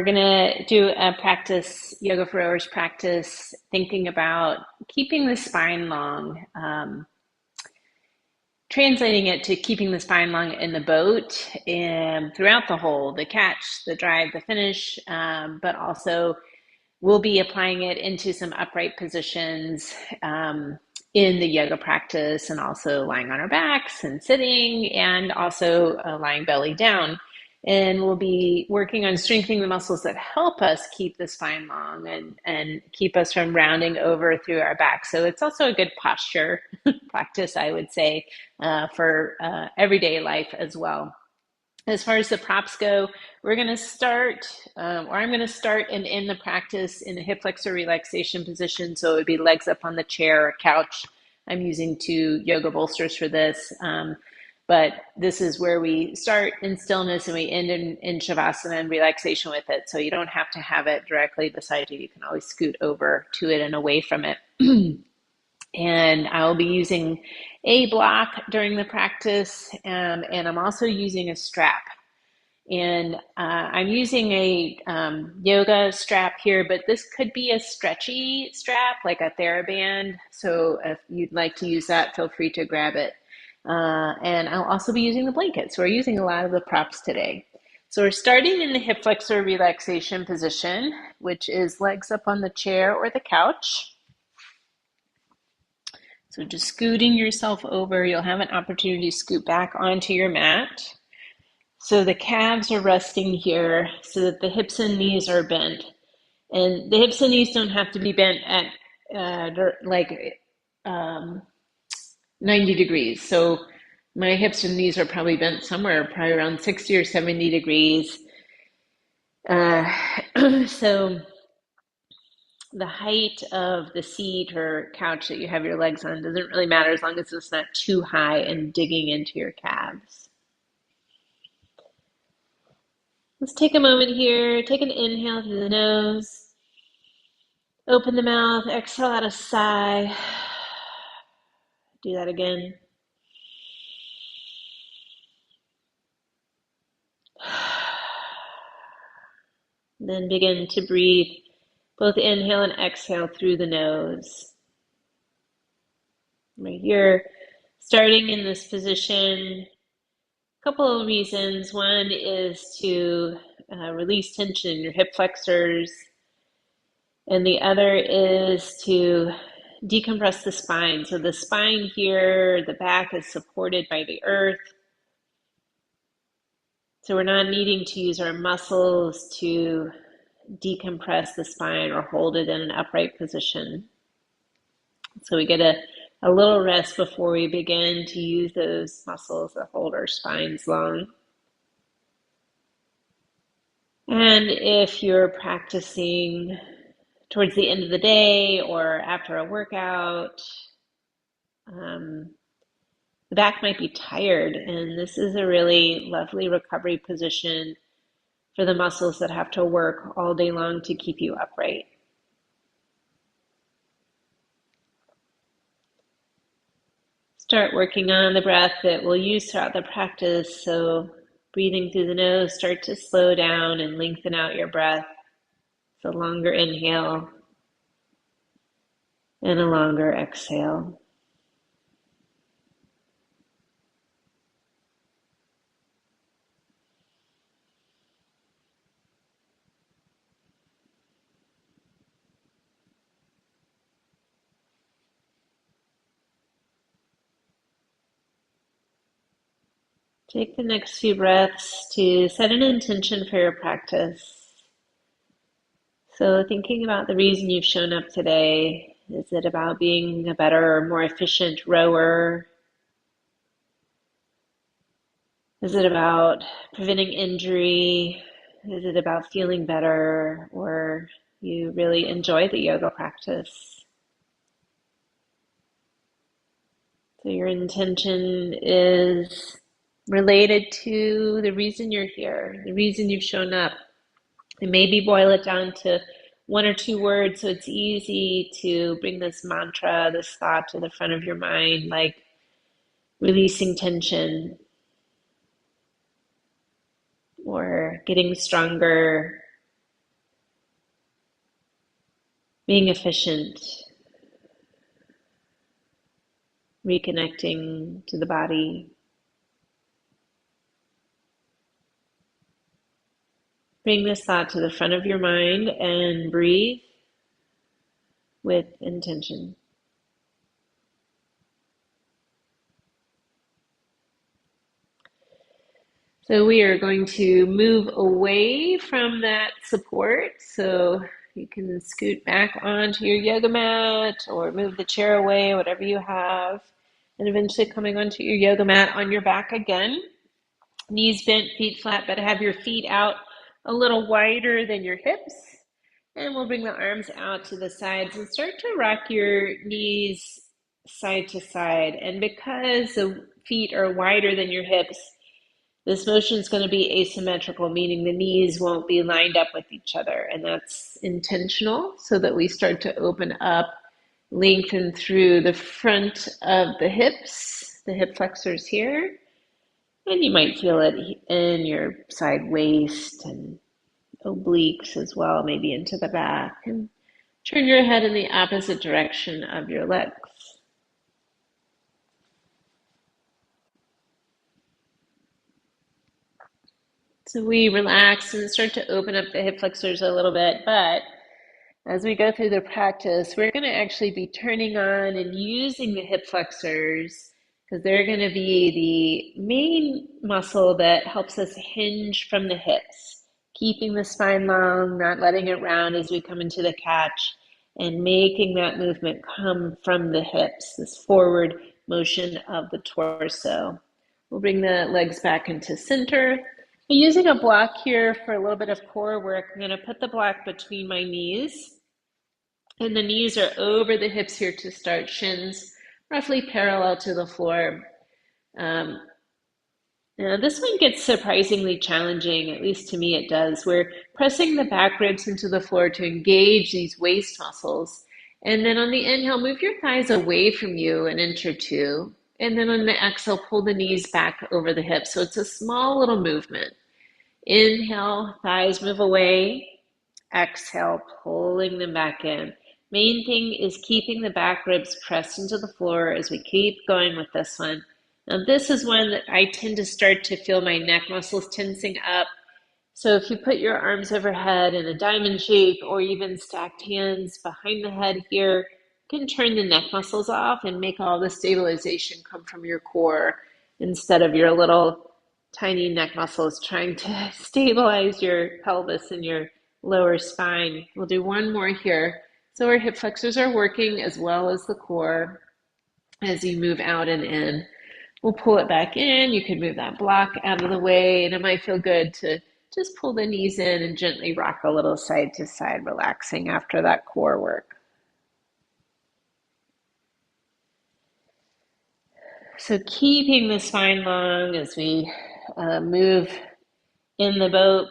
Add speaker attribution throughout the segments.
Speaker 1: We're gonna do a practice, yoga for rowers practice, thinking about keeping the spine long, translating it to keeping the spine long in the boat and throughout the whole, the catch, the drive, the finish, but also we'll be applying it into some upright positions in the yoga practice and also lying on our backs and sitting and also lying belly down. And we'll be working on strengthening the muscles that help us keep the spine long and keep us from rounding over through our back. So it's also a good posture practice, I would say, for everyday life as well. As far as the props go, we're going to start, or I'm going to start and end the practice in a hip flexor relaxation position. So it would be legs up on the chair or couch. I'm using two yoga bolsters for this. But this is where we start in stillness and we end in shavasana and relaxation with it. So you don't have to have it directly beside you. You can always scoot over to it and away from it. And I'll be using a block during the practice, and I'm also using a strap. And I'm using a yoga strap here, but this could be a stretchy strap, like a TheraBand. So if you'd like to use that, feel free to grab it. And I'll also be using the blanket. So we're using a lot of the props today. So we're starting in the hip flexor relaxation position, which is legs up on the chair or the couch. So just scooting yourself over, you'll have an opportunity to scoot back onto your mat. So the calves are resting here so that the hips and knees are bent. And the hips and knees don't have to be bent at um, 90 degrees. So my hips and knees are probably bent somewhere, probably around 60 or 70 degrees. So the height of the seat or couch that you have your legs on doesn't really matter as long as it's not too high and digging into your calves. Let's take a moment here. Take an inhale through the nose. Open the mouth. Exhale out a sigh. Do that again. Then begin to breathe. Both inhale and exhale through the nose. Right here, starting in this position, a couple of reasons. One is to release tension in your hip flexors, and the other is to decompress the spine. So the spine here, the back is supported by the earth. So we're not needing to use our muscles to decompress the spine or hold it in an upright position. So we get a little rest before we begin to use those muscles that hold our spines long. And if you're practicing towards the end of the day or after a workout, the back might be tired, and this is a really lovely recovery position for the muscles that have to work all day long to keep you upright. Start working on the breath that we'll use throughout the practice. So breathing through the nose, start to slow down and lengthen out your breath. So longer inhale and a longer exhale. Take the next few breaths to set an intention for your practice. So thinking about the reason you've shown up today, is it about being a better, more efficient rower? Is it about preventing injury? Is it about feeling better? Or you really enjoy the yoga practice? So your intention is related to the reason you're here, the reason you've shown up. And maybe boil it down to one or two words so it's easy to bring this mantra, this thought to the front of your mind, like releasing tension or getting stronger being efficient, reconnecting to the body. Bring this thought to the front of your mind and breathe with intention. So we are going to move away from that support. So you can scoot back onto your yoga mat or move the chair away, whatever you have. And eventually coming onto your yoga mat on your back again. Knees bent, feet flat, but have your feet out a little wider than your hips. And we'll bring the arms out to the sides and start to rock your knees side to side. And because the feet are wider than your hips, this motion is going to be asymmetrical, meaning the knees won't be lined up with each other. And that's intentional so that we start to open up, lengthen through the front of the hips, the hip flexors here. And you might feel it in your side waist and obliques as well, maybe into the back. And turn your head in the opposite direction of your legs. So we relax and start to open up the hip flexors a little bit, but as we go through the practice, we're going to actually be turning on and using the hip flexors because they're going to be the main muscle that helps us hinge from the hips, keeping the spine long, not letting it round as we come into the catch, and making that movement come from the hips, this forward motion of the torso. We'll bring the legs back into center. Using a block here for a little bit of core work, I'm going to put the block between my knees. And the knees are over the hips here to start, shins roughly parallel to the floor. Now this one gets surprisingly challenging, at least to me it does. We're pressing the back ribs into the floor to engage these waist muscles. And then on the inhale, move your thighs away from you an inch or two. And then on the exhale, pull the knees back over the hips. So it's a small little movement. Inhale, thighs move away. Exhale, pulling them back in. Main thing is keeping the back ribs pressed into the floor as we keep going with this one. Now this is one that I tend to start to feel my neck muscles tensing up. So if you put your arms overhead in a diamond shape or even stacked hands behind the head here, you can turn the neck muscles off and make all the stabilization come from your core instead of your little tiny neck muscles trying to stabilize your pelvis and your lower spine. We'll do one more here. So our hip flexors are working as well as the core as you move out and in. We'll pull it back in. You can move that block out of the way, and it might feel good to just pull the knees in and gently rock a little side to side, relaxing after that core work. So keeping the spine long as we move in the boat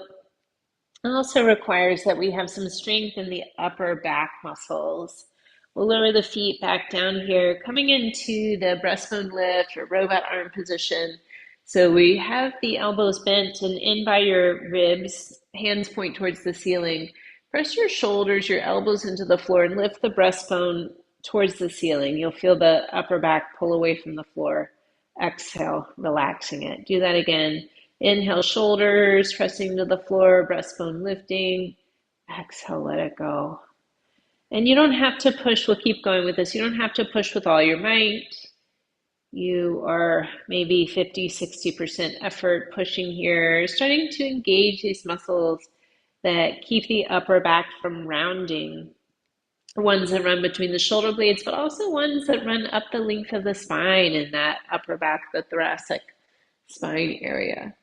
Speaker 1: also requires that we have some strength in the upper back muscles. We'll lower the feet back down here, coming into the breastbone lift or robot arm position. So we have the elbows bent and in by your ribs, hands point towards the ceiling. Press your shoulders, your elbows into the floor and lift the breastbone towards the ceiling. You'll feel the upper back pull away from the floor. Exhale, relaxing it. Do that again. Inhale, shoulders pressing to the floor, breastbone lifting. Exhale, let it go. And you don't have to push. We'll keep going with this. You don't have to push with all your might. You are maybe 50, 60% effort pushing here, starting to engage these muscles that keep the upper back from rounding. Ones that run between the shoulder blades, but also ones that run up the length of the spine in that upper back, the thoracic spine area.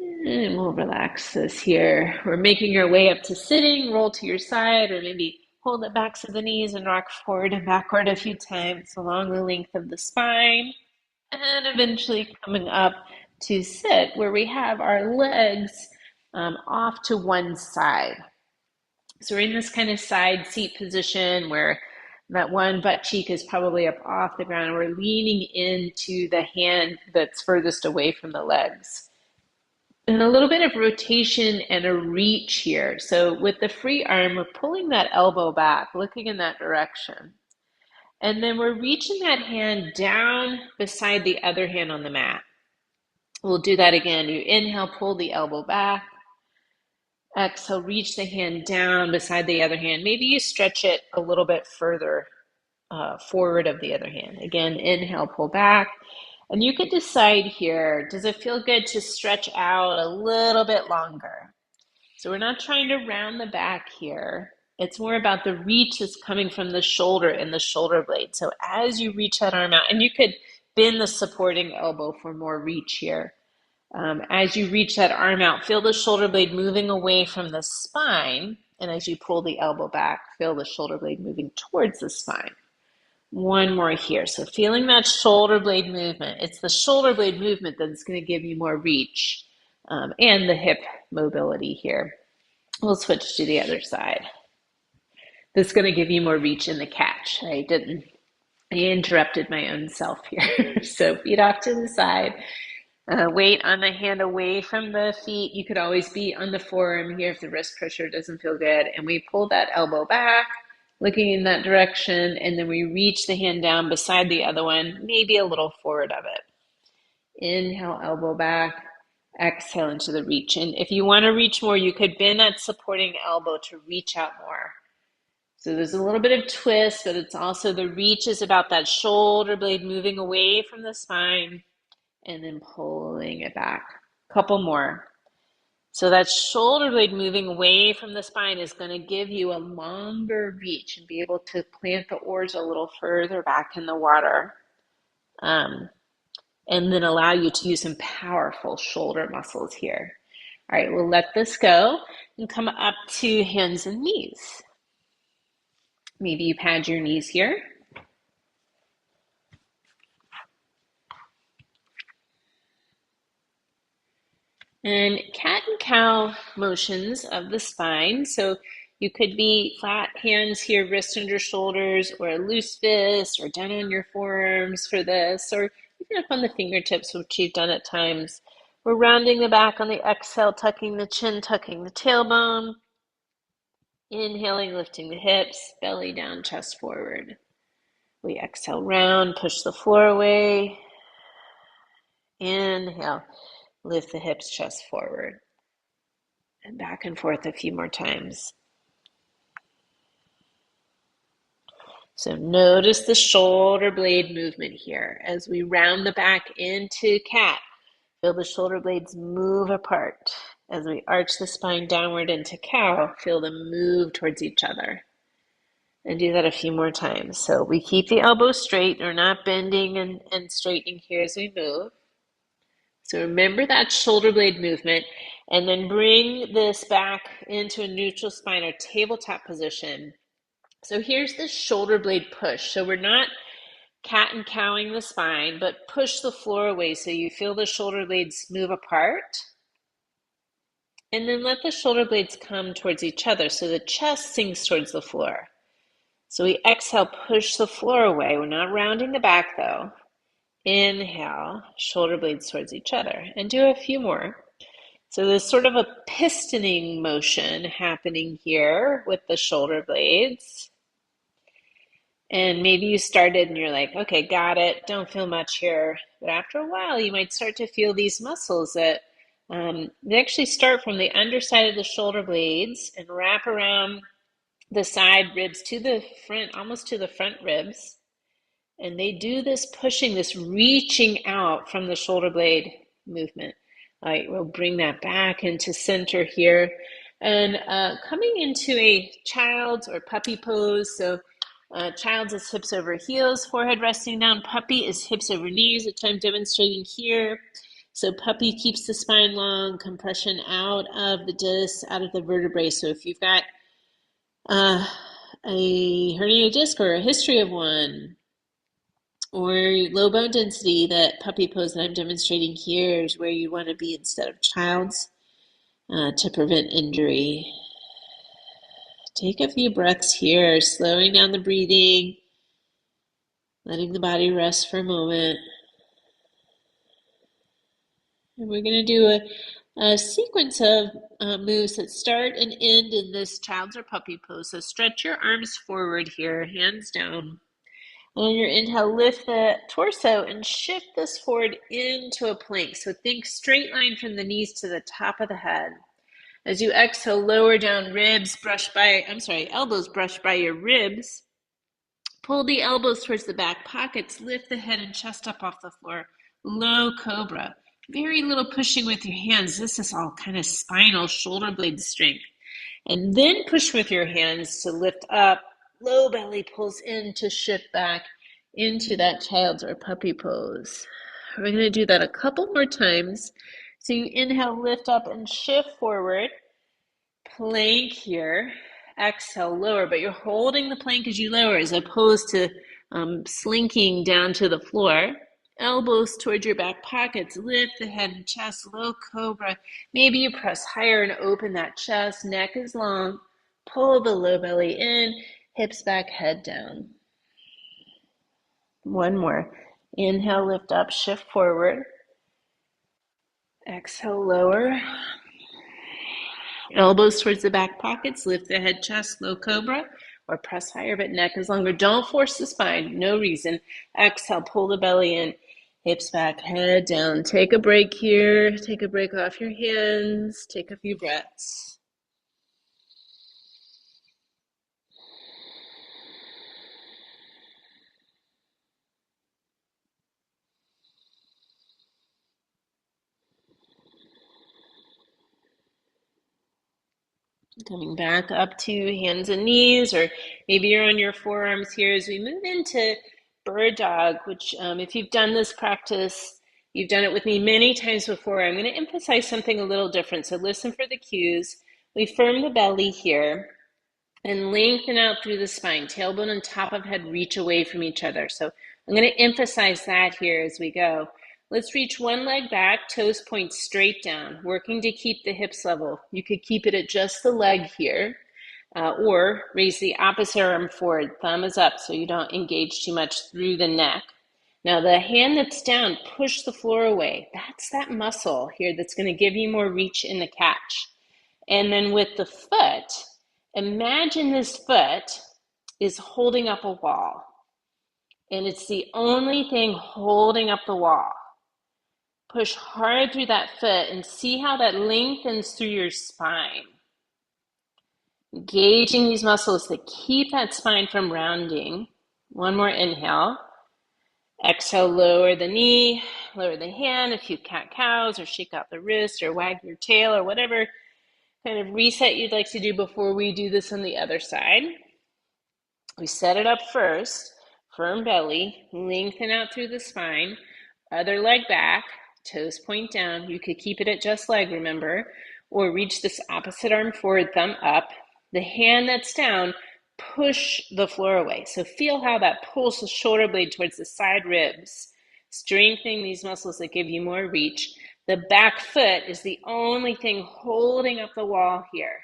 Speaker 1: And we'll relax this here. We're making your way up to sitting, roll to your side, or maybe hold the backs of the knees and rock forward and backward a few times along the length of the spine. And eventually coming up to sit, where we have our legs off to one side. So we're in this kind of side seat position where that one butt cheek is probably up off the ground. We're leaning into the hand that's furthest away from the legs. And a little bit of rotation and a reach here. So with the free arm, we're pulling that elbow back, looking in that direction. And then we're reaching that hand down beside the other hand on the mat. We'll do that again. You inhale, pull the elbow back. Exhale, reach the hand down beside the other hand. Maybe you stretch it a little bit further forward of the other hand. Again, inhale, pull back. And you can decide here, does it feel good to stretch out a little bit longer? So we're not trying to round the back here. It's more about the reach that's coming from the shoulder and the shoulder blade. So as you reach that arm out, and you could bend the supporting elbow for more reach here. As you reach that arm out, feel the shoulder blade moving away from the spine. And as you pull the elbow back, feel the shoulder blade moving towards the spine. One more here. So feeling that shoulder blade movement. It's the shoulder blade movement that's going to give you more reach and the hip mobility here. We'll switch to the other side. This is going to give you more reach in the catch. I interrupted my own self here. So feet off to the side. Weight on the hand away from the feet. You could always be on the forearm here if the wrist pressure doesn't feel good. And we pull that elbow back, looking in that direction, and then we reach the hand down beside the other one, maybe a little forward of it. Inhale, elbow back. Exhale into the reach. And if you want to reach more, you could bend that supporting elbow to reach out more. So there's a little bit of twist, but it's also the reach is about that shoulder blade moving away from the spine and then pulling it back. Couple more. So that shoulder blade moving away from the spine is going to give you a longer reach and be able to plant the oars a little further back in the water. And then allow you to use some powerful shoulder muscles here. All right, we'll let this go and come up to hands and knees. Maybe you pad your knees here. And cat and cow motions of the spine. So you could be flat hands here, wrist under shoulders, or a loose fist, or down on your forearms for this, or even up on the fingertips, which you've done at times. We're rounding the back on the exhale, tucking the chin, tucking the tailbone. Inhaling, lifting the hips, belly down, chest forward. We exhale, round, push the floor away. Inhale, lift the hips, chest forward. And back and forth a few more times. So notice the shoulder blade movement here as we round the back into cat. Feel the shoulder blades move apart. As we arch the spine downward into cow, feel them move towards each other. And do that a few more times. So we keep the elbows straight. We're not bending and straightening here as we move. So remember that shoulder blade movement. And then bring this back into a neutral spine or tabletop position. So here's the shoulder blade push. So we're not cat and cowing the spine, but push the floor away so you feel the shoulder blades move apart. And then let the shoulder blades come towards each other so the chest sinks towards the floor. So we exhale, push the floor away. We're not rounding the back though. Inhale, shoulder blades towards each other. And do a few more. So there's sort of a pistoning motion happening here with the shoulder blades. And maybe you started and you're like, okay, got it. Don't feel much here. But after a while, you might start to feel these muscles that they actually start from the underside of the shoulder blades and wrap around the side ribs to the front, almost to the front ribs. And they do this pushing, this reaching out from the shoulder blade movement. All right, we'll bring that back into center here. And coming into a child's or puppy pose. So child's is hips over heels, forehead resting down. Puppy is hips over knees, which I'm demonstrating here. So puppy keeps the spine long, compression out of the disc, out of the vertebrae. So if you've got a herniated disc or a history of one, or low bone density, that puppy pose that I'm demonstrating here is where you want to be instead of child's to prevent injury. Take a few breaths here, slowing down the breathing, letting the body rest for a moment. And we're going to do A sequence of moves that start and end in this child's or puppy pose. So stretch your arms forward here, hands down. And on your inhale, lift the torso and shift this forward into a plank. So think straight line from the knees to the top of the head. As you exhale, lower down, elbows brush by your ribs. Pull the elbows towards the back pockets. Lift the head and chest up off the floor. Low cobra. Very little pushing with your hands. This is all kind of spinal shoulder blade strength. And then push with your hands to lift up. Low belly pulls in to shift back into that child's or puppy pose. We're going to do that a couple more times. So you inhale, lift up and shift forward. Plank here. Exhale, lower, but you're holding the plank as you lower as opposed to slinking down to the floor. Elbows towards your back pockets. Lift the head and chest, low cobra. Maybe you press higher and open that chest. Neck is long. Pull the low belly in. Hips back, head down. One more. Inhale, lift up, shift forward. Exhale, lower. Elbows towards the back pockets. Lift the head, chest, low cobra. Or press higher, but neck is longer. Don't force the spine. No reason. Exhale, pull the belly in. Hips back, head down. Take a break here. Take a break off your hands. Take a few breaths. Coming back up to hands and knees, or maybe you're on your forearms here as we move into bird dog, which if you've done this practice, you've done it with me many times before. I'm going to emphasize something a little different. So listen for the cues. We firm the belly here and lengthen out through the spine. Tailbone and top of head reach away from each other. So I'm going to emphasize that here as we go. Let's reach one leg back, toes point straight down, working to keep the hips level. You could keep it at just the leg here, or raise the opposite arm forward, thumb is up so you don't engage too much through the neck. Now the hand that's down, push the floor away. That's that muscle here that's going to give you more reach in the catch. And then with the foot, imagine this foot is holding up a wall, and it's the only thing holding up the wall. Push hard through that foot and see how that lengthens through your spine. Engaging these muscles that keep that spine from rounding. One more inhale. Exhale, lower the knee, lower the hand, a few cat-cows, or shake out the wrist, or wag your tail, or whatever kind of reset you'd like to do before we do this on the other side. We set it up first. Firm belly, lengthen out through the spine. Other leg back, toes point down. You could keep it at just leg, remember, or reach this opposite arm forward, thumb up. The hand that's down, push the floor away. So feel how that pulls the shoulder blade towards the side ribs, strengthening these muscles that give you more reach. The back foot is the only thing holding up the wall here.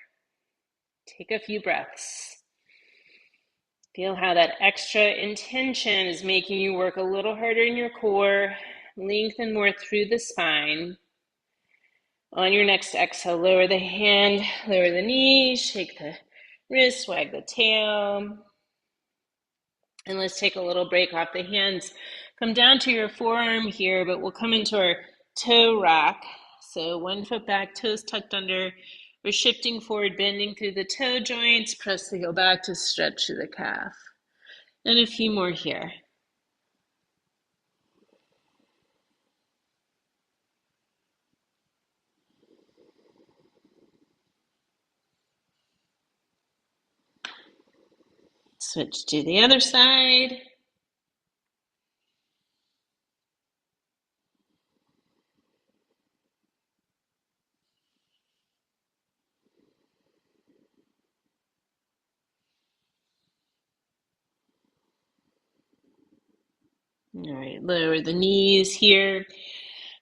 Speaker 1: Take a few breaths. Feel how that extra intention is making you work a little harder in your core, lengthen more through the spine. On your next exhale, lower the hand, lower the knee, shake the wrist, wag the tail. And let's take a little break off the hands. Come down to your forearm here, but we'll come into our toe rock. So one foot back, toes tucked under. We're shifting forward, bending through the toe joints. Press the heel back to stretch to the calf. And a few more here. Switch to the other side. All right, lower the knees here.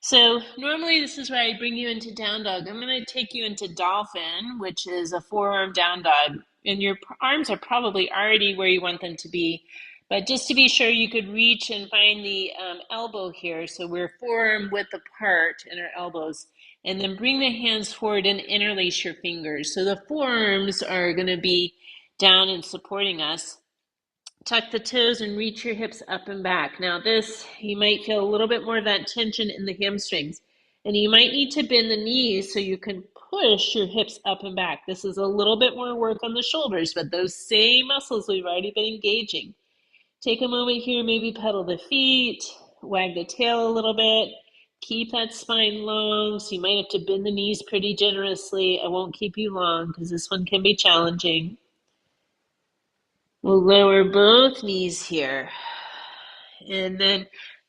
Speaker 1: So normally this is where I bring you into down dog. I'm going to take you into dolphin, which is a forearm down dog. And your arms are probably already where you want them to be. But just to be sure, you could reach and find the elbow here. So we're forearm width apart in our elbows. And then bring the hands forward and interlace your fingers. So the forearms are going to be down and supporting us. Tuck the toes and reach your hips up and back. Now this, you might feel a little bit more of that tension in the hamstrings. And you might need to bend the knees so you can push your hips up and back. This is a little bit more work on the shoulders, but those same muscles we've already been engaging. Take a moment here, maybe pedal the feet, wag the tail a little bit. Keep that spine long, so you might have to bend the knees pretty generously. I won't keep you long because this one can be challenging. We'll lower both knees here. And then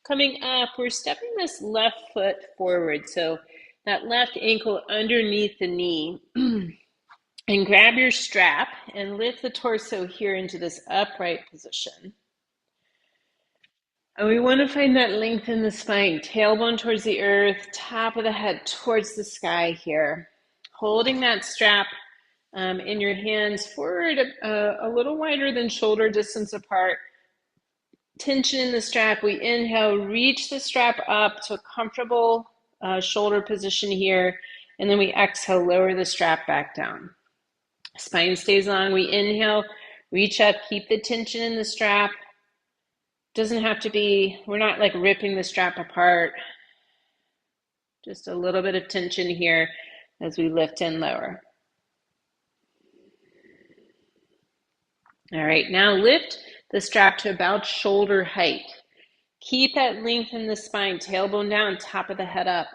Speaker 1: coming up, we're stepping this left foot forward. So that left ankle underneath the knee. And grab your strap and lift the torso here into this upright position. And we want to find that length in the spine, tailbone towards the earth, top of the head towards the sky here. Holding that strap in your hands forward a little wider than shoulder distance apart. Tension in the strap. We inhale, reach the strap up to a comfortable shoulder position here. And then we exhale, lower the strap back down. Spine stays long. We inhale, reach up, keep the tension in the strap. Doesn't have to be, we're not like ripping the strap apart. Just a little bit of tension here as we lift and lower. All right, now lift the strap to about shoulder height. Keep that length in the spine, tailbone down, top of the head up.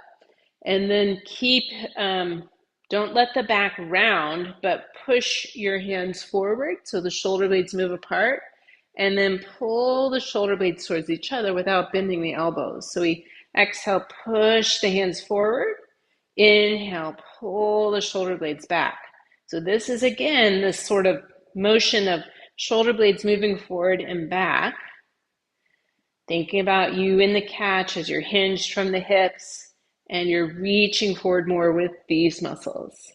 Speaker 1: And then keep, don't let the back round, but push your hands forward so the shoulder blades move apart. And then pull the shoulder blades towards each other without bending the elbows. So we exhale, push the hands forward. Inhale, pull the shoulder blades back. So this is, again, this sort of motion of shoulder blades moving forward and back. Thinking about you in the catch as you're hinged from the hips and you're reaching forward more with these muscles.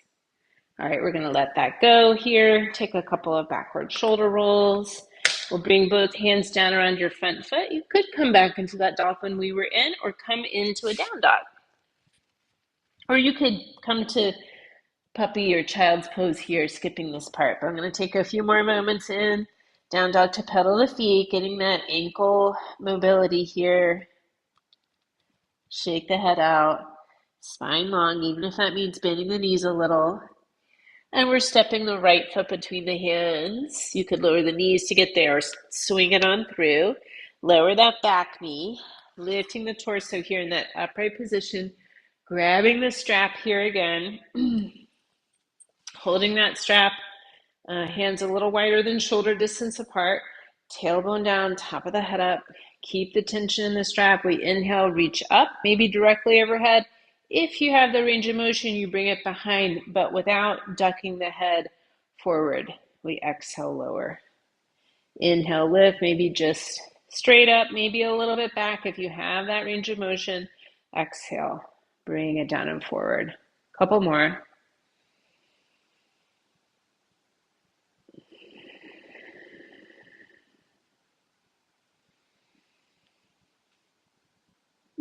Speaker 1: All right, we're going to let that go here. Take a couple of backward shoulder rolls. We'll bring both hands down around your front foot. You could come back into that dolphin we were in or come into a down dog. Or you could come to puppy or child's pose here, skipping this part. But I'm going to take a few more moments in. Down dog to pedal the feet, getting that ankle mobility here. Shake the head out. Spine long, even if that means bending the knees a little. And we're stepping the right foot between the hands. You could lower the knees to get there or swing it on through. Lower that back knee, lifting the torso here in that upright position, grabbing the strap here again, holding that strap, hands a little wider than shoulder distance apart, tailbone down, top of the head up. Keep the tension in the strap. We inhale, reach up, maybe directly overhead. If you have the range of motion, you bring it behind, but without ducking the head forward. We exhale, lower. Inhale, lift, maybe just straight up, maybe a little bit back if you have that range of motion. Exhale, bring it down and forward. Couple more.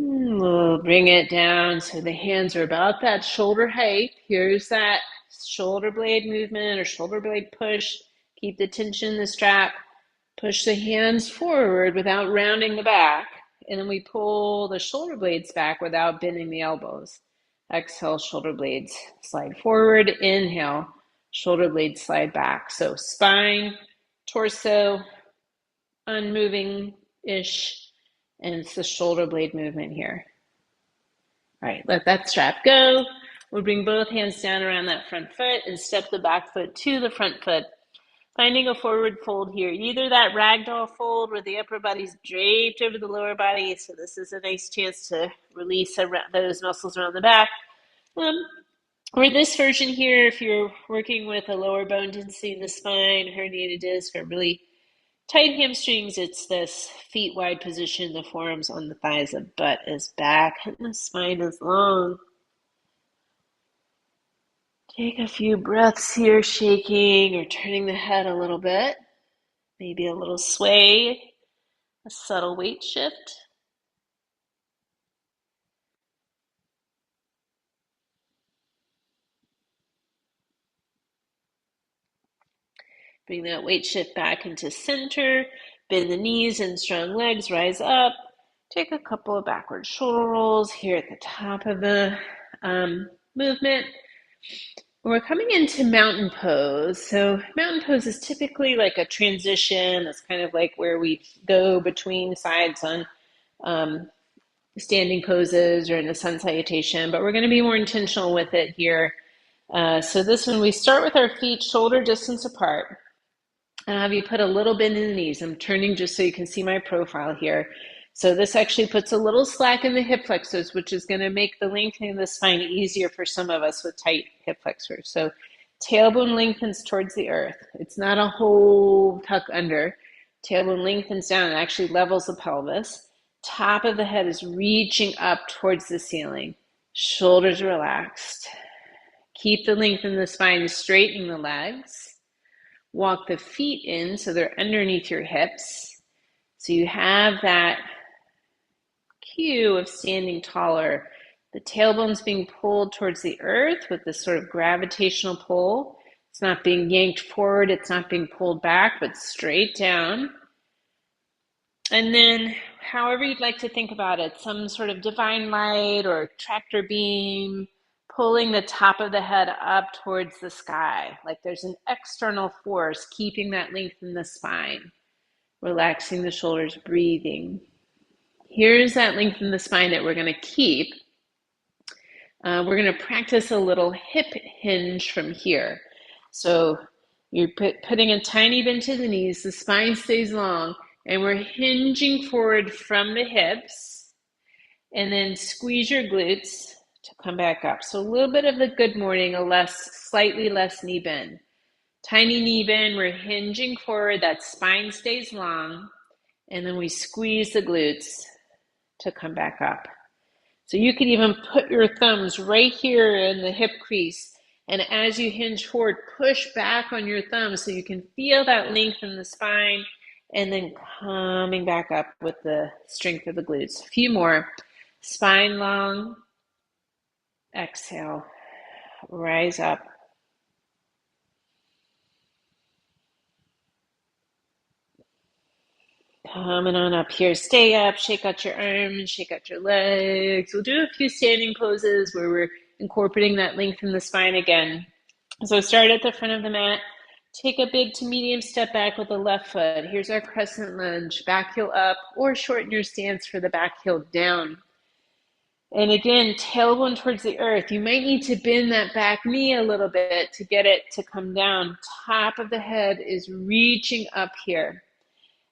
Speaker 1: We'll bring it down so the hands are about that shoulder height. Here's that shoulder blade movement or shoulder blade push. Keep the tension in the strap. Push the hands forward without rounding the back. And then we pull the shoulder blades back without bending the elbows. Exhale, shoulder blades slide forward. Inhale, shoulder blades slide back. So spine, torso, unmoving-ish. And it's the shoulder blade movement here. All right, let that strap go. We'll bring both hands down around that front foot and step the back foot to the front foot. Finding a forward fold here, either that ragdoll fold where the upper body's draped over the lower body, so this is a nice chance to release those muscles around the back. Or this version here, if you're working with a lower bone density in the spine, herniated disc, or really tight hamstrings, it's this feet wide position, the forearms on the thighs, the butt is back, and the spine is long. Take a few breaths here, shaking or turning the head a little bit. Maybe a little sway, a subtle weight shift. Bring that weight shift back into center. Bend the knees and strong legs, rise up. Take a couple of backward shoulder rolls here at the top of the movement. We're coming into mountain pose. So mountain pose is typically like a transition. It's kind of like where we go between sides on standing poses or in a sun salutation, but we're going to be more intentional with it here. So this one, we start with our feet shoulder distance apart. Have you put a little bend in the knees? I'm turning just so you can see my profile here. So this actually puts a little slack in the hip flexors, which is going to make the lengthening of the spine easier for some of us with tight hip flexors. So tailbone lengthens towards the earth. It's not a whole tuck under. Tailbone lengthens down and actually levels the pelvis. Top of the head is reaching up towards the ceiling. Shoulders relaxed. Keep the length in the spine, straightening the legs. Walk the feet in so they're underneath your hips. So you have that cue of standing taller. The tailbone's being pulled towards the earth with this sort of gravitational pull. It's not being yanked forward, it's not being pulled back, but straight down. And then however you'd like to think about it, some sort of divine light or tractor beam, pulling the top of the head up towards the sky. Like there's an external force keeping that length in the spine. Relaxing the shoulders, breathing. Here's that length in the spine that we're going to keep. We're going to practice a little hip hinge from here. So you're putting a tiny bend to the knees, the spine stays long, and we're hinging forward from the hips, and then squeeze your glutes to come back up. So a little bit of the good morning, slightly less knee bend. Tiny knee bend, we're hinging forward, that spine stays long, and then we squeeze the glutes to come back up. So you can even put your thumbs right here in the hip crease, and as you hinge forward, push back on your thumbs so you can feel that length in the spine, and then coming back up with the strength of the glutes. A few more. Spine long. Exhale. Rise up. Coming on up here. Stay up. Shake out your arms. Shake out your legs. We'll do a few standing poses where we're incorporating that length in the spine again. So start at the front of the mat. Take a big to medium step back with the left foot. Here's our crescent lunge. Back heel up, or shorten your stance for the back heel down. And again, tailbone towards the earth. You might need to bend that back knee a little bit to get it to come down. Top of the head is reaching up here.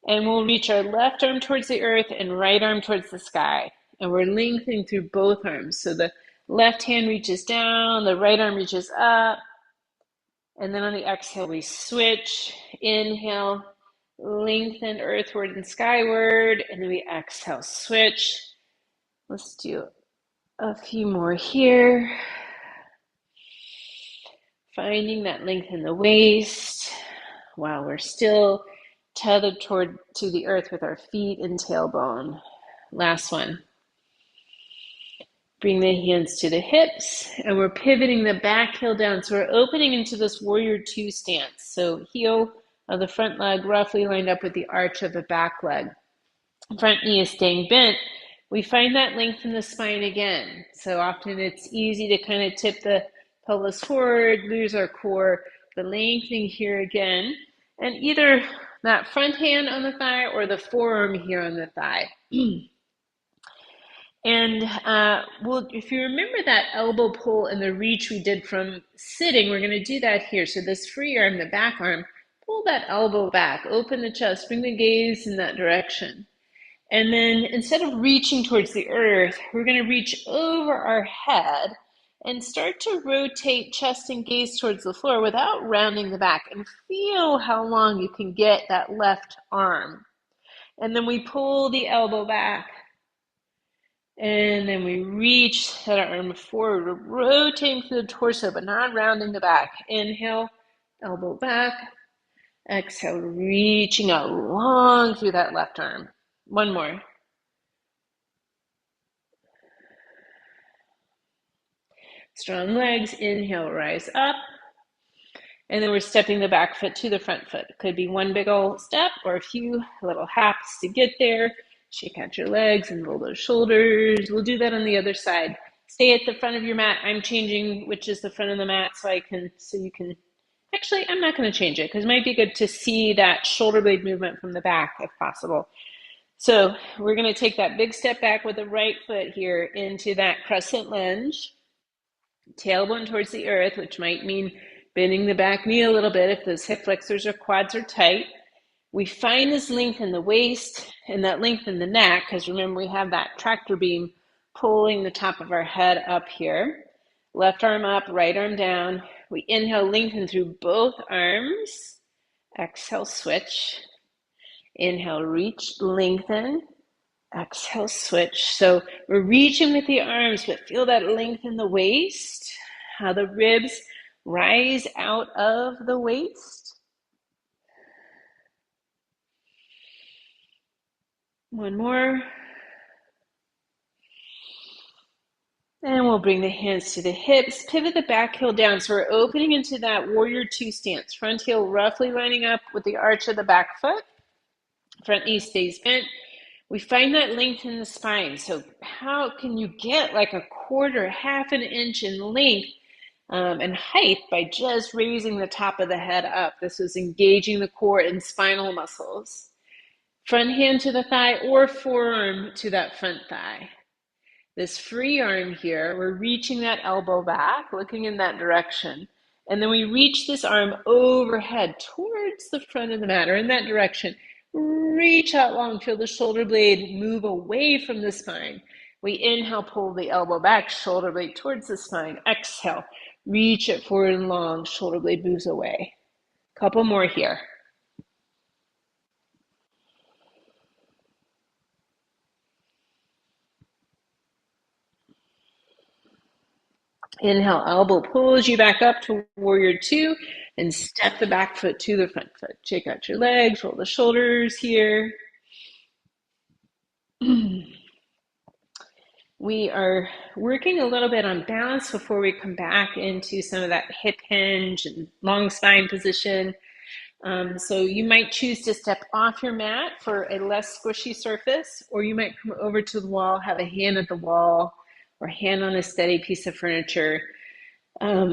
Speaker 1: And we'll reach our left arm towards the earth and right arm towards the sky. And we're lengthening through both arms. So the left hand reaches down, the right arm reaches up. And then on the exhale, we switch. Inhale, lengthen earthward and skyward. And then we exhale, switch. Let's do a few more here. Finding that length in the waist while we're still tethered to the earth with our feet and tailbone. Last one. Bring the hands to the hips, and we're pivoting the back heel down. So we're opening into this warrior two stance. So heel of the front leg roughly lined up with the arch of the back leg. Front knee is staying bent. We find that length in the spine again. So often it's easy to kind of tip the pelvis forward, lose our core. The lengthening here again. And either that front hand on the thigh or the forearm here on the thigh. And if you remember that elbow pull and the reach we did from sitting, we're going to do that here. So this free arm, the back arm, pull that elbow back, open the chest, bring the gaze in that direction. And then instead of reaching towards the earth, we're going to reach over our head and start to rotate chest and gaze towards the floor without rounding the back, and feel how long you can get that left arm. And then we pull the elbow back. And then we reach that arm forward, rotating through the torso, but not rounding the back. Inhale, elbow back. Exhale, reaching out long through that left arm. One more. Strong legs. Inhale, rise up. And then we're stepping the back foot to the front foot. It could be one big old step or a few little hops to get there. Shake out your legs and roll those shoulders. We'll do that on the other side. Stay at the front of your mat. I'm changing which is the front of the mat so you can, actually, I'm not going to change it because it might be good to see that shoulder blade movement from the back if possible. So we're going to take that big step back with the right foot here into that crescent lunge. Tailbone towards the earth, which might mean bending the back knee a little bit if those hip flexors or quads are tight. We find this length in the waist and that length in the neck, because remember we have that tractor beam pulling the top of our head up here. Left arm up, right arm down. We inhale, lengthen through both arms. Exhale, switch. Inhale, reach, lengthen. Exhale, switch. So we're reaching with the arms, but feel that length in the waist, how the ribs rise out of the waist. One more. And we'll bring the hands to the hips, pivot the back heel down. So we're opening into that warrior two stance. Front heel roughly lining up with the arch of the back foot. Front knee stays bent. We find that length in the spine. So how can you get like a quarter, half an inch in length and height by just raising the top of the head up? This is engaging the core and spinal muscles. Front hand to the thigh or forearm to that front thigh. This free arm here, we're reaching that elbow back, looking in that direction. And then we reach this arm overhead towards the front of the mat or in that direction. Reach out long, feel the shoulder blade move away from the spine. We inhale, pull the elbow back, shoulder blade towards the spine. Exhale, reach it forward and long, shoulder blade moves away. Couple more here. Inhale, elbow pulls you back up to warrior two and step the back foot to the front foot. Shake out your legs, roll the shoulders here. We are working a little bit on balance before we come back into some of that hip hinge and long spine position. So you might choose to step off your mat for a less squishy surface, or you might come over to the wall, have a hand at the wall, or hand on a steady piece of furniture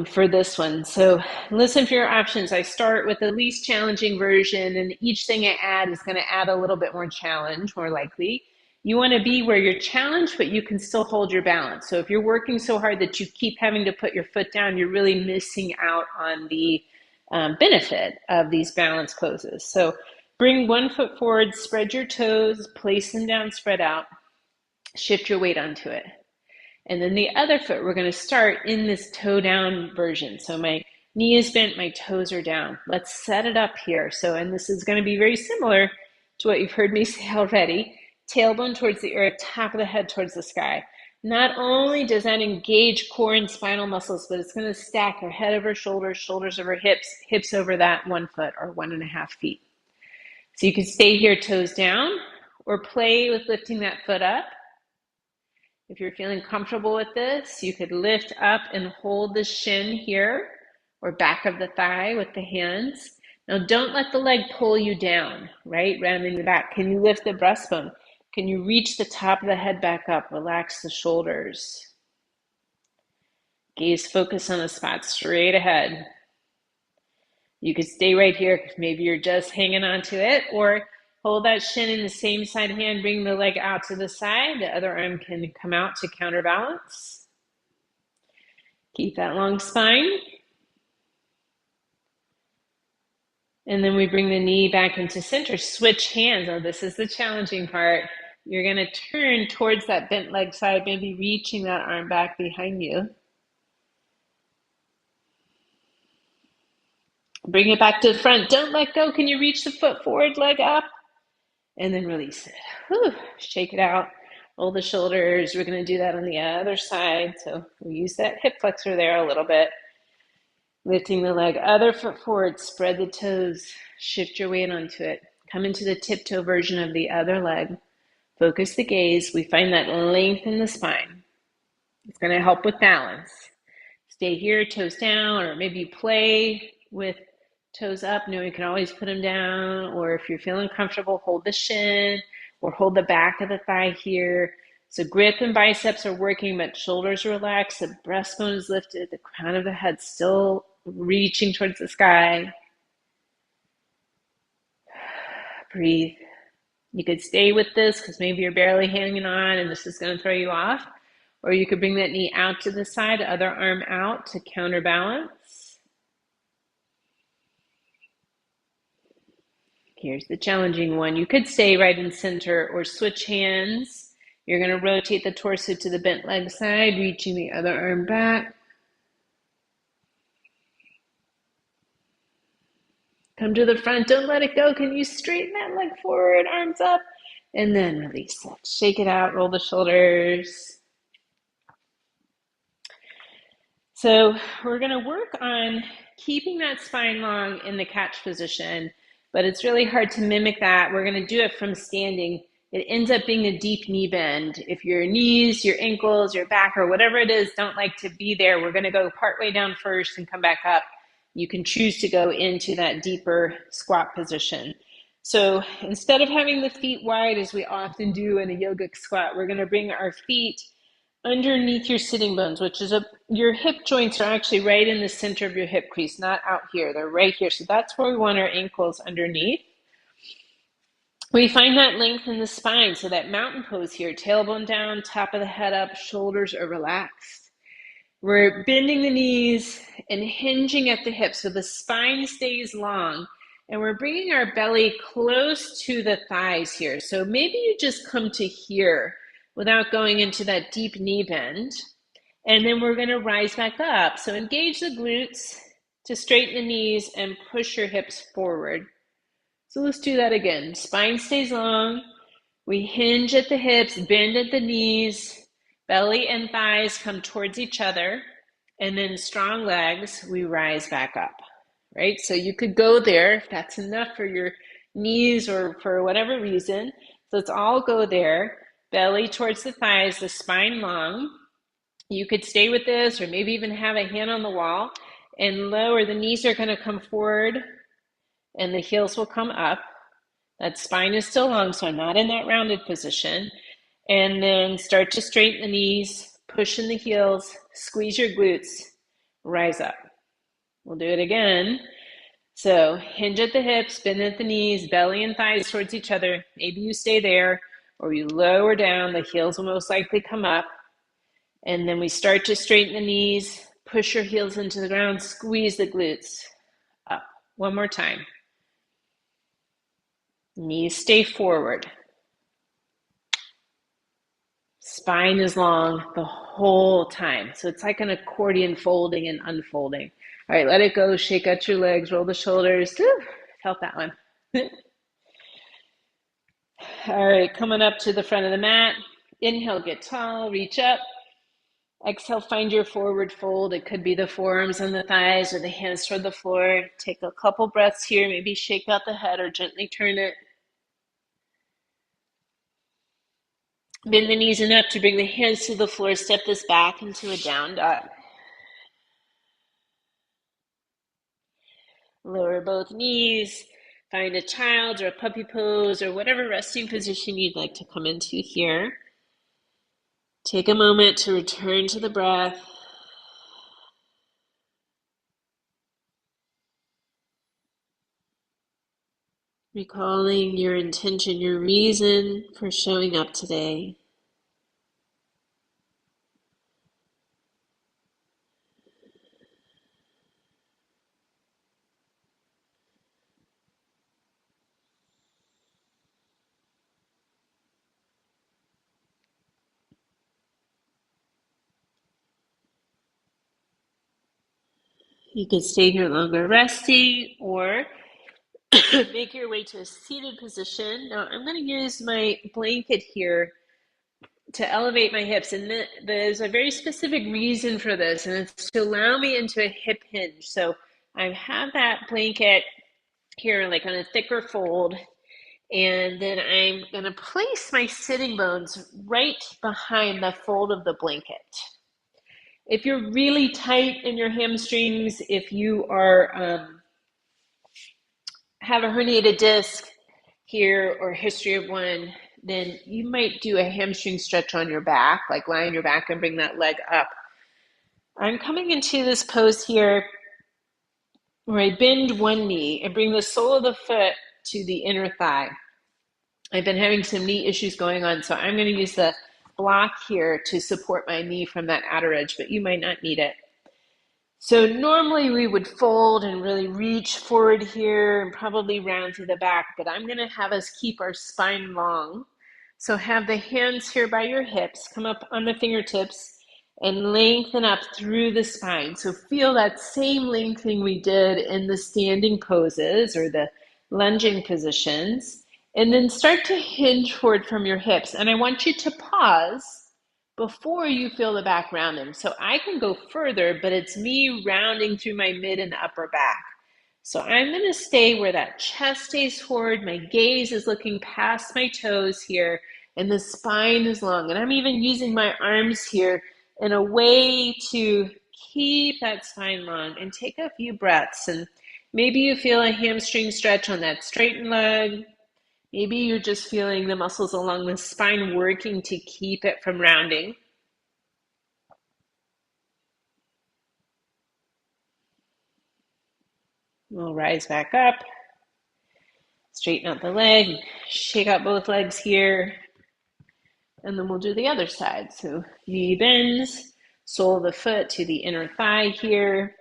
Speaker 1: for this one. So listen for your options. I start with the least challenging version, and each thing I add is going to add a little bit more challenge, more likely. You want to be where you're challenged, but you can still hold your balance. So if you're working so hard that you keep having to put your foot down, you're really missing out on the benefit of these balance poses. So bring one foot forward, spread your toes, place them down, spread out, shift your weight onto it. And then the other foot, we're going to start in this toe down version. So my knee is bent, my toes are down. Let's set it up here. So, and this is going to be very similar to what you've heard me say already. Tailbone towards the earth, top of the head towards the sky. Not only does that engage core and spinal muscles, but it's going to stack our head over shoulders, shoulders over hips, hips over that 1 foot or 1.5 feet. So you can stay here toes down or play with lifting that foot up. If you're feeling comfortable with this, you could lift up and hold the shin here or back of the thigh with the hands. Now don't let the leg pull you down, right? Rounding the back. Can you lift the breastbone? Can you reach the top of the head back up? Relax the shoulders. Gaze focus on a spot straight ahead. You could stay right here because maybe you're just hanging on to it, or hold that shin in the same side hand, bring the leg out to the side. The other arm can come out to counterbalance. Keep that long spine. And then we bring the knee back into center. Switch hands. Oh, this is the challenging part. You're going to turn towards that bent leg side, maybe reaching that arm back behind you. Bring it back to the front. Don't let go. Can you reach the foot forward, leg up? And then release it. Whew. Shake it out. Roll the shoulders. We're going to do that on the other side. So we use that hip flexor there a little bit. Lifting the leg, other foot forward, spread the toes, shift your weight onto it. Come into the tiptoe version of the other leg. Focus the gaze. We find that length in the spine. It's going to help with balance. Stay here, toes down, or maybe play with toes up. No, you can always put them down, or if you're feeling comfortable, hold the shin or hold the back of the thigh here. So grip and biceps are working, but shoulders relaxed, the breastbone is lifted, the crown of the head still reaching towards the sky. Breathe. You could stay with this because maybe you're barely hanging on and this is going to throw you off. Or you could bring that knee out to the side, other arm out to counterbalance. Here's the challenging one. You could stay right in center or switch hands. You're going to rotate the torso to the bent leg side, reaching the other arm back. Come to the front, don't let it go. Can you straighten that leg forward, arms up, and then release it. Shake it out, roll the shoulders. So we're going to work on keeping that spine long in the catch position, but it's really hard to mimic that. We're going to do it from standing. It ends up being a deep knee bend. If your knees, your ankles, your back, or whatever it is don't like to be there, we're going to go partway down first and come back up. You can choose to go into that deeper squat position. So instead of having the feet wide, as we often do in a yogic squat, we're going to bring our feet underneath your sitting bones, which is your hip joints are actually right in the center of your hip crease, not out here. They're right here. So that's where we want our ankles underneath. We find that length in the spine. So that mountain pose here, tailbone down, top of the head up, shoulders are relaxed. We're bending the knees and hinging at the hips so the spine stays long. And we're bringing our belly close to the thighs here. So maybe you just come to here without going into that deep knee bend. And then we're going to rise back up. So engage the glutes to straighten the knees and push your hips forward. So let's do that again. Spine stays long. We hinge at the hips, bend at the knees, belly and thighs come towards each other. And then strong legs, we rise back up, right? So you could go there if that's enough for your knees or for whatever reason. So let's all go there. Belly towards the thighs, the spine long. You could stay with this or maybe even have a hand on the wall and lower. The knees are going to come forward and the heels will come up. That spine is still long, so I'm not in that rounded position. And then start to straighten the knees, push in the heels, squeeze your glutes, rise up. We'll do it again. So hinge at the hips, bend at the knees, belly and thighs towards each other. Maybe you stay there. Or you lower down, the heels will most likely come up. And then we start to straighten the knees, push your heels into the ground, squeeze the glutes up. One more time. Knees stay forward. Spine is long the whole time. So it's like an accordion folding and unfolding. All right, let it go. Shake out your legs, roll the shoulders. Whew, felt that one. All right, coming up to the front of the mat. Inhale, get tall, reach up. Exhale, find your forward fold. It could be the forearms on the thighs or the hands toward the floor. Take a couple breaths here. Maybe shake out the head or gently turn it. Bend the knees enough to bring the hands to the floor. Step this back into a down dog. Lower both knees. Find a child's or a puppy pose or whatever resting position you'd like to come into here. Take a moment to return to the breath. Recalling your intention, your reason for showing up today. You could stay here longer resting or make your way to a seated position. Now I'm going to use my blanket here to elevate my hips, and there's a very specific reason for this, and it's to allow me into a hip hinge. So I have that blanket here like on a thicker fold, and then I'm going to place my sitting bones right behind the fold of the blanket. If you're really tight in your hamstrings, if you are have a herniated disc here or history of one, then you might do a hamstring stretch on your back, like lie on your back and bring that leg up. I'm coming into this pose here where I bend one knee and bring the sole of the foot to the inner thigh. I've been having some knee issues going on, so I'm going to use the block here to support my knee from that outer edge, but you might not need it. So normally we would fold and really reach forward here and probably round to the back, but I'm going to have us keep our spine long. So have the hands here by your hips, come up on the fingertips and lengthen up through the spine. So feel that same lengthening we did in the standing poses or the lunging positions. And then start to hinge forward from your hips. And I want you to pause before you feel the back rounding. So I can go further, but it's me rounding through my mid and upper back. So I'm going to stay where that chest stays forward, my gaze is looking past my toes here, and the spine is long. And I'm even using my arms here in a way to keep that spine long and take a few breaths. And maybe you feel a hamstring stretch on that straightened leg. Maybe you're just feeling the muscles along the spine working to keep it from rounding. We'll rise back up, straighten out the leg, shake out both legs here, and then we'll do the other side. So knee bends, sole of the foot to the inner thigh here.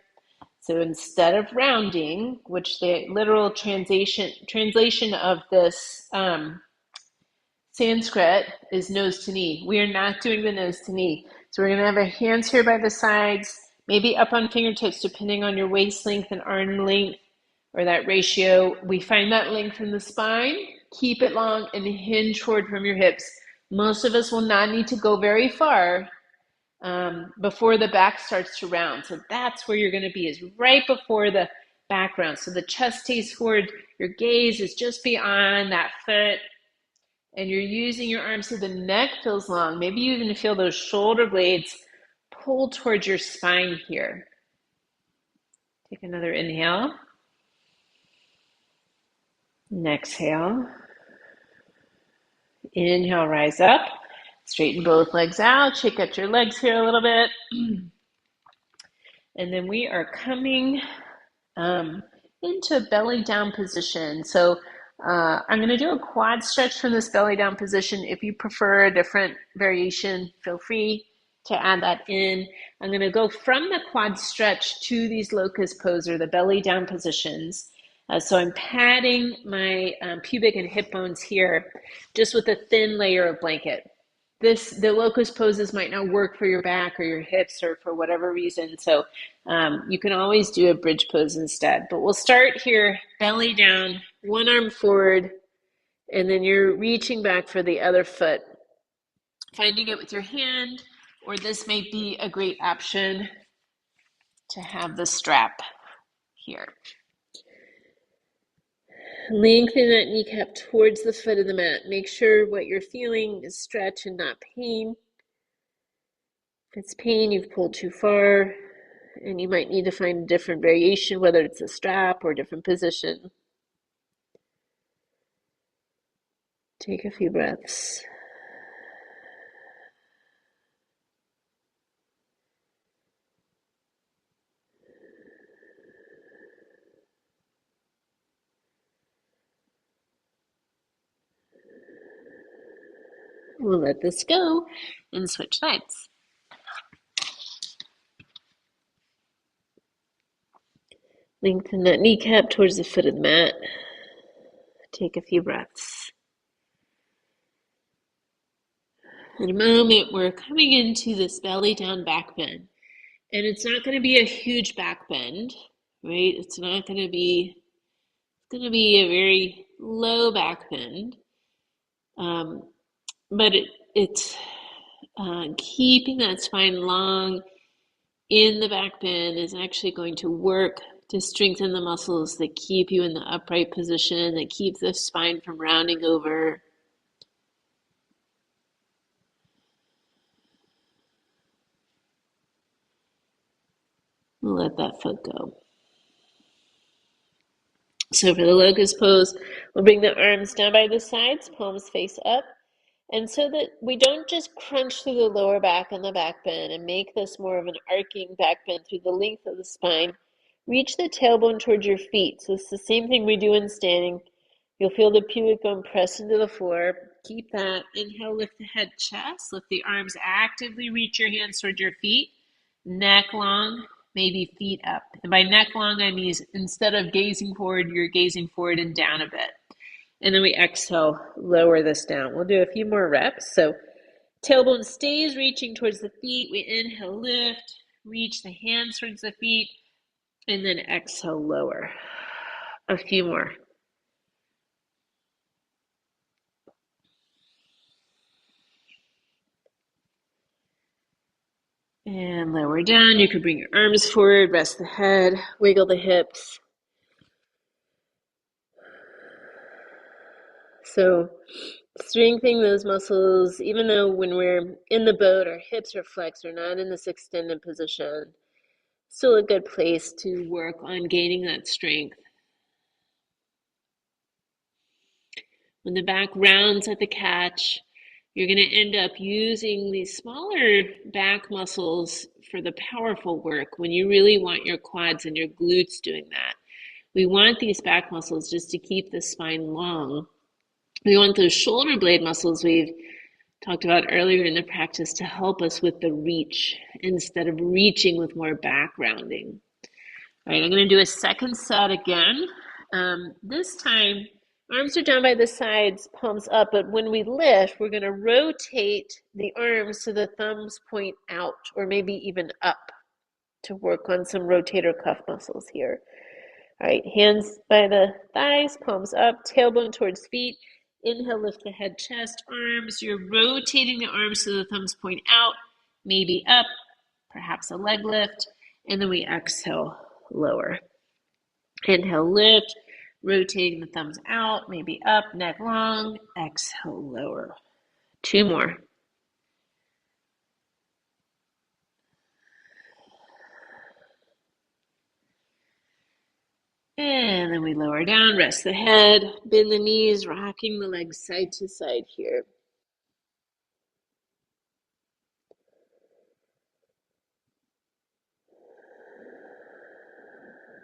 Speaker 1: So instead of rounding, which the literal translation of this Sanskrit is nose to knee. We are not doing the nose to knee. So we're going to have our hands here by the sides, maybe up on fingertips, depending on your waist length and arm length or that ratio. We find that length in the spine, keep it long, and hinge forward from your hips. Most of us will not need to go very far before the back starts to round. So that's where you're going to be, is right before the back round. So the chest stays forward, your gaze is just beyond that foot, and you're using your arms so the neck feels long. Maybe you even feel those shoulder blades pull towards your spine here. Take another inhale. And exhale. Inhale, rise up. Straighten both legs out. Shake out your legs here a little bit. And then we are coming into belly down position. So I'm going to do a quad stretch from this belly down position. If you prefer a different variation, feel free to add that in. I'm going to go from the quad stretch to these locust pose or the belly down positions. So I'm padding my pubic and hip bones here just with a thin layer of blanket. The locust poses might not work for your back or your hips or for whatever reason. So you can always do a bridge pose instead. But we'll start here, belly down, one arm forward, and then you're reaching back for the other foot. Finding it with your hand, or this may be a great option to have the strap here. Lengthen that kneecap towards the foot of the mat. Make sure what you're feeling is stretch and not pain. If it's pain, you've pulled too far, and you might need to find a different variation, whether it's a strap or a different position. Take a few breaths. We'll let this go and switch sides. Lengthen that kneecap towards the foot of the mat. Take a few breaths. In a moment, we're coming into this belly down back bend. And it's not going to be a huge back bend, right? It's going to be a very low back bend. But it's keeping that spine long in the back bend is actually going to work to strengthen the muscles that keep you in the upright position, that keep the spine from rounding over. We'll let that foot go.
Speaker 2: So for the locust pose, we'll bring the arms down by the sides, palms face up. And so that we don't just crunch through the lower back and the back bend and make this more of an arcing back bend through the length of the spine, reach the tailbone towards your feet. So it's the same thing we do in standing. You'll feel the pubic bone press into the floor. Keep that. Inhale, lift the head, chest. Lift the arms, actively reach your hands towards your feet. Neck long, maybe feet up. And by neck long, I mean instead of gazing forward, you're gazing forward and down a bit. And then we exhale, lower this down. We'll do a few more reps. So tailbone stays reaching towards the feet. We inhale, lift, reach the hands towards the feet, and then exhale, lower. A few more. And lower down. You could bring your arms forward, rest the head, wiggle the hips. So strengthening those muscles, even though when we're in the boat, our hips are flexed, we're not in this extended position. Still a good place to work on gaining that strength. When the back rounds at the catch, you're going to end up using these smaller back muscles for the powerful work when you really want your quads and your glutes doing that. We want these back muscles just to keep the spine long. We want those shoulder blade muscles we've talked about earlier in the practice to help us with the reach instead of reaching with more back rounding. All right, I'm going to do a second set again. This time, arms are down by the sides, palms up, but when we lift, we're going to rotate the arms so the thumbs point out or maybe even up to work on some rotator cuff muscles here. All right, hands by the thighs, palms up, tailbone towards feet. Inhale, lift the head, chest, arms. You're rotating the arms so the thumbs point out, maybe up, perhaps a leg lift, and then we exhale, lower. Inhale, lift, rotating the thumbs out, maybe up, neck long. Exhale, lower. Two more. And then we lower down, rest the head, bend the knees, rocking the legs side to side here.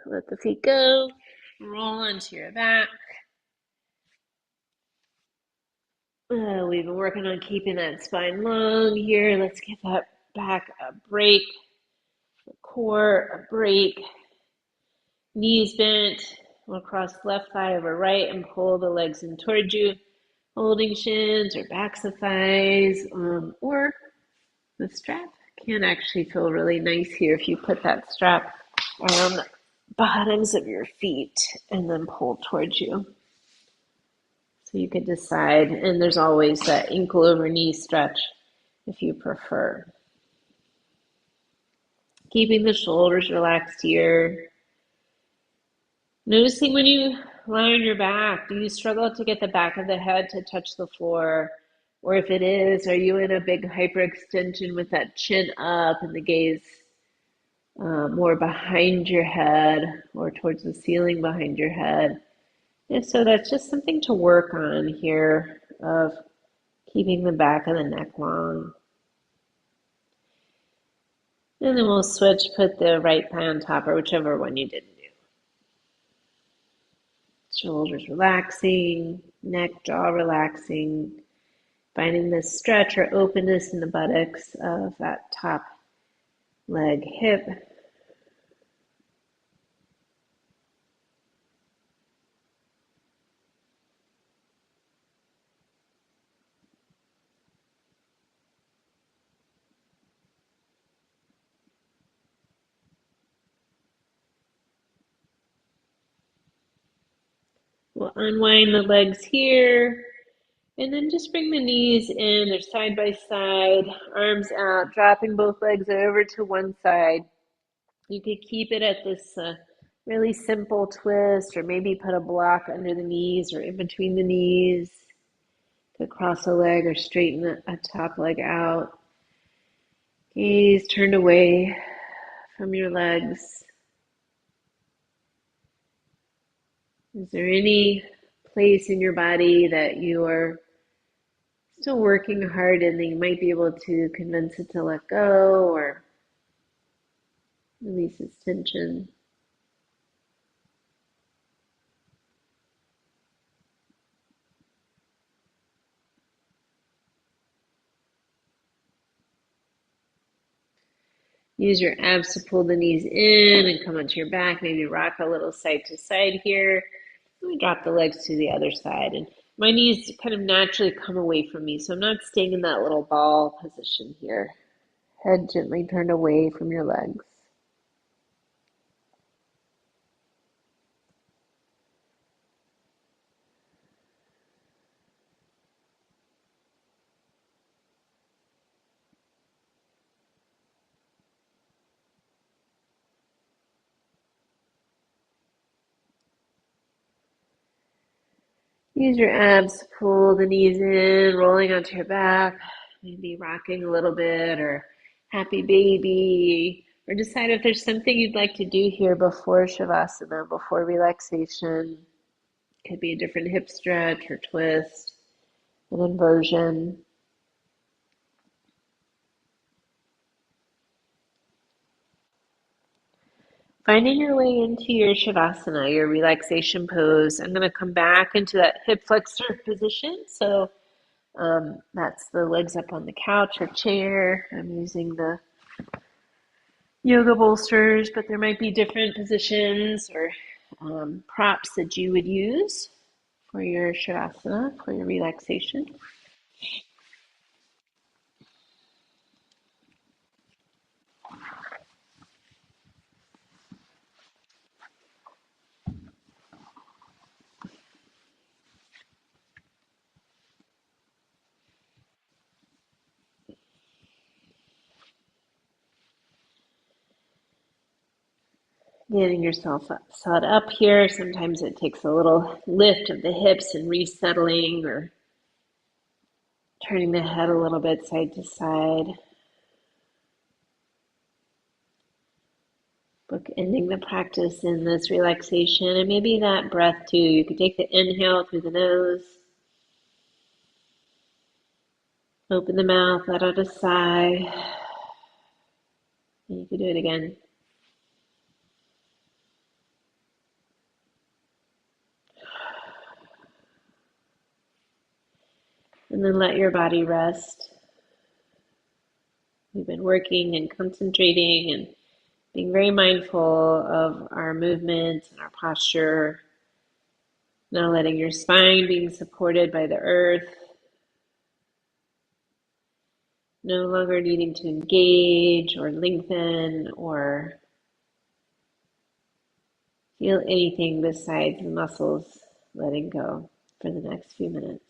Speaker 2: Let the feet go, roll onto your back. We've been working on keeping that spine long here. Let's give that back a break, the core a break. Knees bent. We'll cross left thigh over right and pull the legs in towards you, holding shins or backs of thighs, or the strap can actually feel really nice here if you put that strap around the bottoms of your feet and then pull towards you. So you could decide, and there's always that ankle over knee stretch if you prefer. Keeping the shoulders relaxed here. Noticing when you lie on your back, do you struggle to get the back of the head to touch the floor? Or if it is, are you in a big hyperextension with that chin up and the gaze more behind your head or towards the ceiling behind your head? If so, that's just something to work on here of keeping the back of the neck long. And then we'll switch, put the right thigh on top or whichever one you didn't do. Shoulders relaxing, neck, jaw relaxing, finding this stretch or openness in the buttocks of that top leg, hip. We'll unwind the legs here. And then just bring the knees in, they're side by side, arms out, dropping both legs over to one side. You could keep it at this really simple twist, or maybe put a block under the knees or in between the knees. Could cross a leg or straighten a top leg out. Gaze turned away from your legs. Is there any place in your body that you are still working hard and that you might be able to convince it to let go or release its tension? Use your abs to pull the knees in and come onto your back. Maybe rock a little side to side here. Let me drop the legs to the other side. And my knees kind of naturally come away from me, so I'm not staying in that little ball position here. Head gently turned away from your legs. Use your abs to pull the knees in, rolling onto your back, maybe rocking a little bit or happy baby, or decide if there's something you'd like to do here before Shavasana, before relaxation. Could be a different hip stretch or twist, an inversion. Finding your way into your Shavasana, your relaxation pose. I'm going to come back into that hip flexor position. So that's the legs up on the couch or chair. I'm using the yoga bolsters, but there might be different positions or props that you would use for your Shavasana, for your relaxation. Getting yourself set up here. Sometimes it takes a little lift of the hips and resettling or turning the head a little bit side to side. Book ending the practice in this relaxation and maybe that breath too. You could take the inhale through the nose, open the mouth, let out a sigh, and you could do it again. And then let your body rest. We've been working and concentrating and being very mindful of our movement and our posture. Now letting your spine being supported by the earth. No longer needing to engage or lengthen or feel anything besides the muscles letting go for the next few minutes.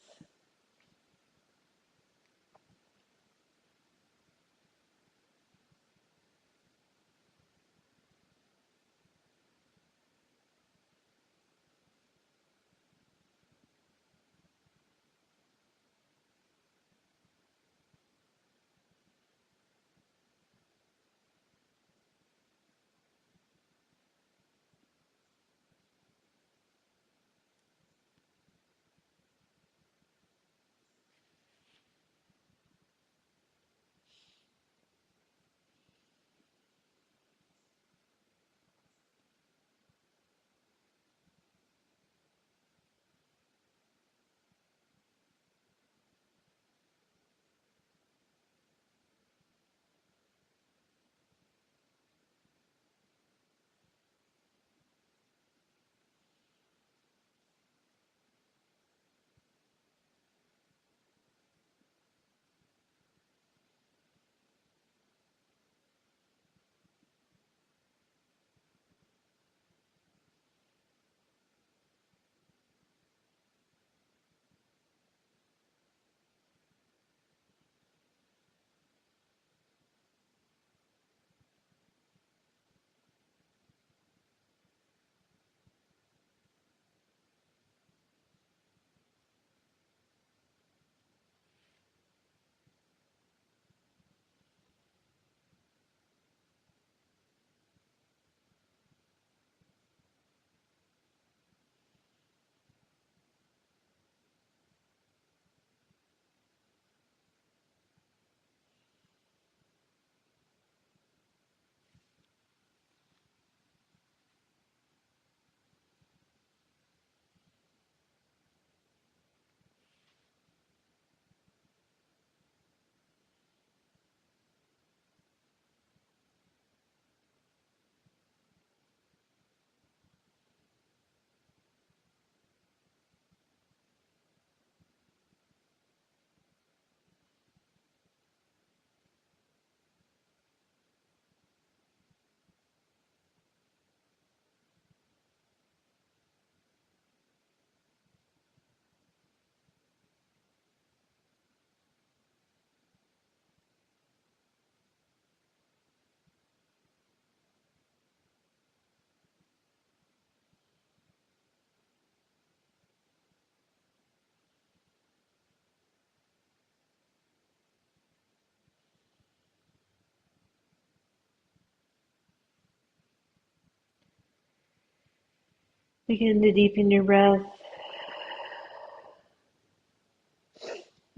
Speaker 1: Begin to deepen your breath.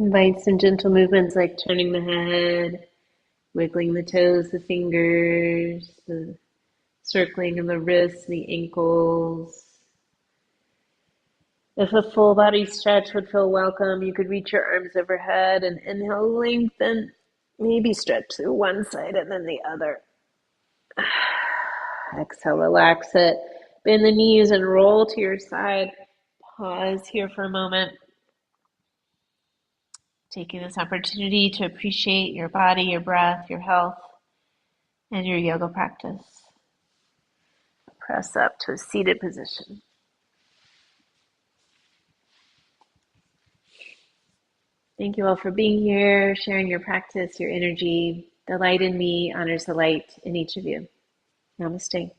Speaker 1: Invite some gentle movements like turning the head, wiggling the toes, the fingers, the circling of the wrists, the ankles. If a full body stretch would feel welcome, you could reach your arms overhead and inhale, lengthen, maybe stretch through one side and then the other. Exhale, relax it. Bend the knees and roll to your side. Pause here for a moment, taking this opportunity to appreciate your body, your breath, your health, and your yoga practice. Press up to a seated position. Thank you all for being here, sharing your practice, your energy. The light in me honors the light in each of you. Namaste.